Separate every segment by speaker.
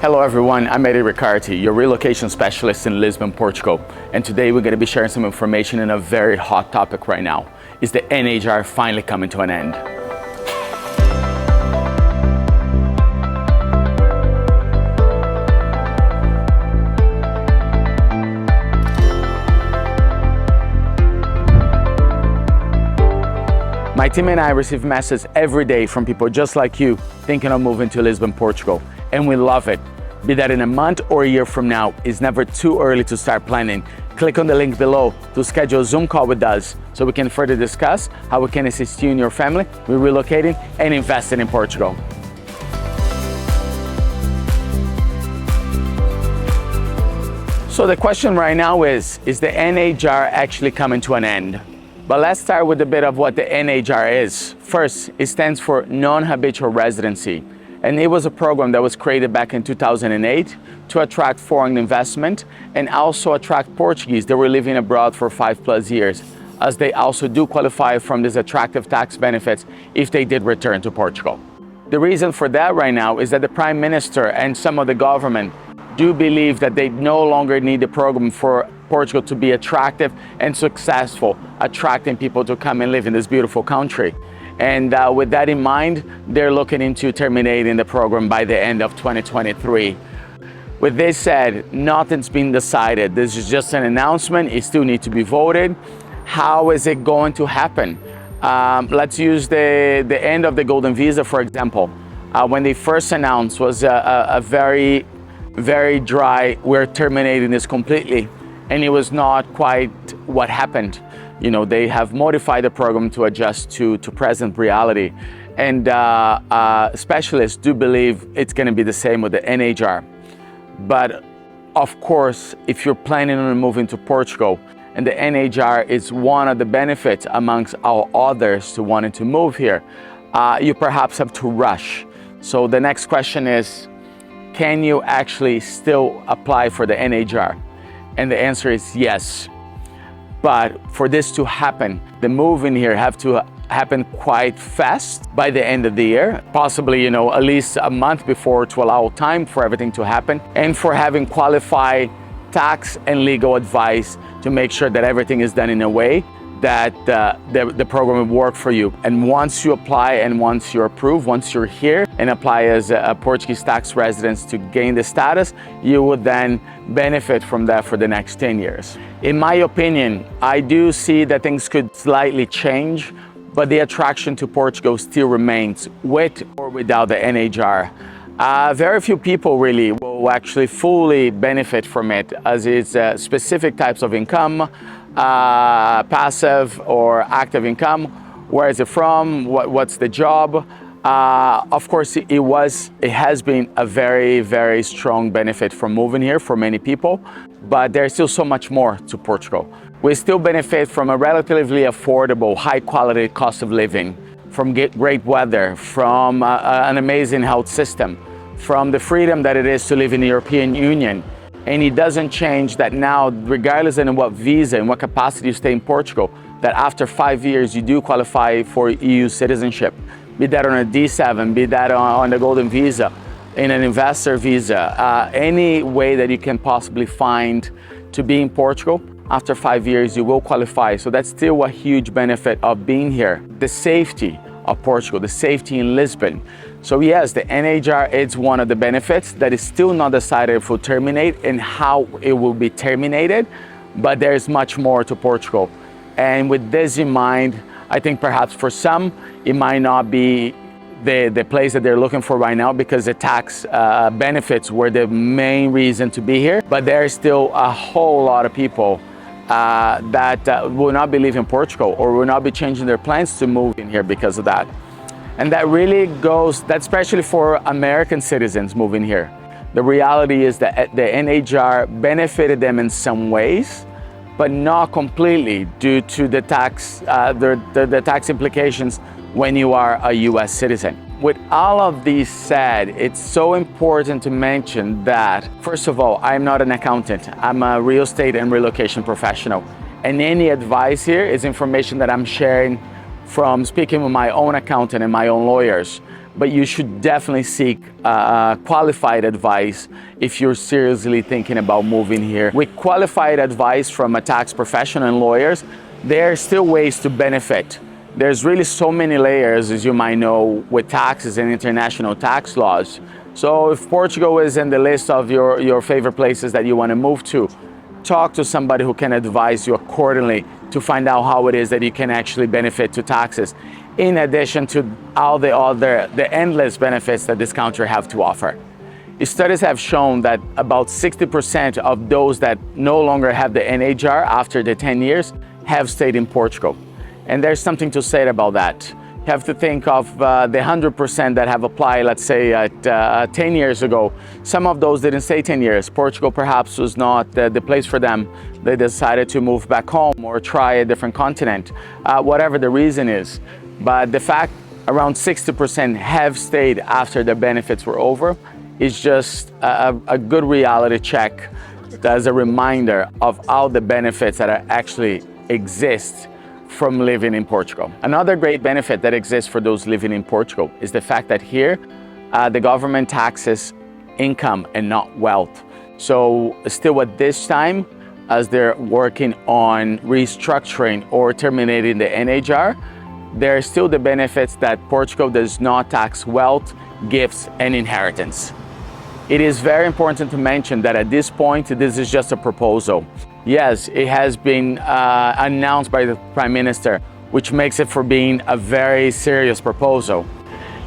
Speaker 1: Hello everyone, I'm Eddie Riccardi, your relocation specialist in Lisbon, Portugal. And today we're going to be sharing some information in a very hot topic right now. Is the NHR finally coming to an end? My team and I receive messages every day from people just like you thinking of moving to Lisbon, Portugal. And we love it. Be that in a month or a year from now, it's never too early to start planning. Click on the link below to schedule a Zoom call with us so we can further discuss how we can assist you and your family with relocating and investing in Portugal. So the question right now is the NHR actually coming to an end? But let's start with a bit of what the NHR is. First, it stands for Non-Habitual Residency. And it was a program that was created back in 2008 to attract foreign investment and also attract Portuguese that were living abroad for 5+ years, as they also do qualify from these attractive tax benefits if they did return to Portugal. The reason for that right now is that the Prime Minister and some of the government do believe that they no longer need the program for Portugal to be attractive and successful, attracting people to come and live in this beautiful country. And with that in mind, they're looking into terminating the program by the end of 2023. With this said, nothing's been decided. This is just an announcement. It still needs to be voted. How is it going to happen? Let's use the end of the Golden Visa, for example. When they first announced was a very, very dry, we're terminating this completely. And it was not quite what happened. You know, they have modified the program to adjust to present reality. And specialists do believe it's going to be the same with the NHR. But of course, if you're planning on moving to Portugal, and the NHR is one of the benefits amongst our others to wanting to move here, you perhaps have to rush. So the next question is, can you actually still apply for the NHR? And the answer is yes. But for this to happen, the move in here have to happen quite fast by the end of the year, possibly, you know, at least a month before to allow time for everything to happen, and for having qualified tax and legal advice to make sure that everything is done in a way that the program will work for you. And once you apply and once you're approved, once you're here and apply as a Portuguese tax resident to gain the status, you would then benefit from that for the next 10 years. In my opinion, I do see that things could slightly change, but the attraction to Portugal still remains with or without the NHR. Very few people really will actually fully benefit from it, as it's specific types of income, passive or active income. Where is it from? What's the job? Of course, it has been a very, very strong benefit from moving here for many people, but there's still so much more to Portugal. We still benefit from a relatively affordable, high quality cost of living, from great weather, from an amazing health system, from the freedom that it is to live in the European Union. And it doesn't change that now, regardless of what visa and what capacity you stay in Portugal, that after 5 years you do qualify for EU citizenship. Be that on a D7, be that on the Golden Visa, in an investor visa, any way that you can possibly find to be in Portugal, after 5 years you will qualify. So that's still a huge benefit of being here. The safety of Portugal, the safety in Lisbon. So yes, the NHR is one of the benefits that is still not decided if it will terminate and how it will be terminated, but there's much more to Portugal. And with this in mind, I think perhaps for some, it might not be the place that they're looking for right now, because the tax benefits were the main reason to be here. But there's still a whole lot of people that will not be leaving Portugal or will not be changing their plans to move in here because of that. And that really goes, that's especially for American citizens moving here. The reality is that the NHR benefited them in some ways, but not completely due to the tax, the tax implications when you are a US citizen. With all of these said, it's so important to mention that, first of all, I'm not an accountant. I'm a real estate and relocation professional. And any advice here is information that I'm sharing from speaking with my own accountant and my own lawyers. but you should definitely seek qualified advice if you're seriously thinking about moving here. With qualified advice from a tax professional and lawyers, there are still ways to benefit. There's really so many layers, as you might know, with taxes and international tax laws. So if Portugal is in the list of your favorite places that you want to move to, talk to somebody who can advise you accordingly to find out how it is that you can actually benefit to taxes, in addition to all the endless benefits that this country have to offer. Studies have shown that about 60% of those that no longer have the NHR after the 10 years have stayed in Portugal. And there's something to say about that. You have to think of the 100% that have applied, let's say, at 10 years ago. Some of those didn't stay 10 years. Portugal perhaps was not the place for them. They decided to move back home or try a different continent, whatever the reason is. But the fact around 60% have stayed after the benefits were over is just a good reality check as a reminder of all the benefits that actually exist from living in Portugal. Another great benefit that exists for those living in Portugal is the fact that here the government taxes income and not wealth. So still at this time, as they're working on restructuring or terminating the NHR, there are still the benefits that Portugal does not tax wealth, gifts, and inheritance. It is very important to mention that at this point, this is just a proposal. Yes, it has been announced by the Prime Minister, which makes it for being a very serious proposal.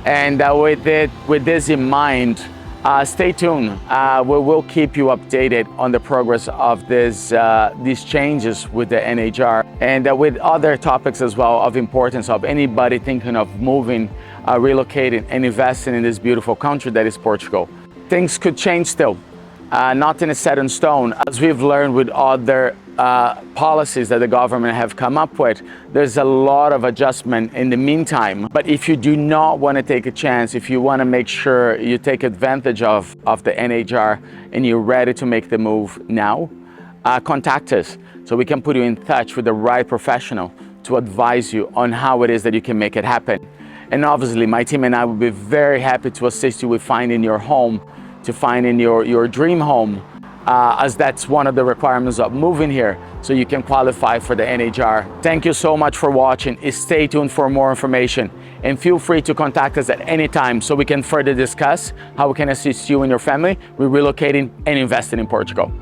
Speaker 1: And with this in mind, stay tuned. We will keep you updated on the progress of these changes with the NHR and with other topics as well of importance of anybody thinking of moving, relocating and investing in this beautiful country that is Portugal. Things could change still. Nothing is set in stone. As we've learned with other policies that the government have come up with, there's a lot of adjustment in the meantime. But if you do not want to take a chance, if you want to make sure you take advantage of the NHR and you're ready to make the move now, contact us so we can put you in touch with the right professional to advise you on how it is that you can make it happen. And obviously, my team and I will be very happy to assist you with finding your home, to finding your dream home, as that's one of the requirements of moving here, so you can qualify for the NHR. Thank you so much for watching. Stay tuned for more information and feel free to contact us at any time so we can further discuss how we can assist you and your family with relocating and investing in Portugal.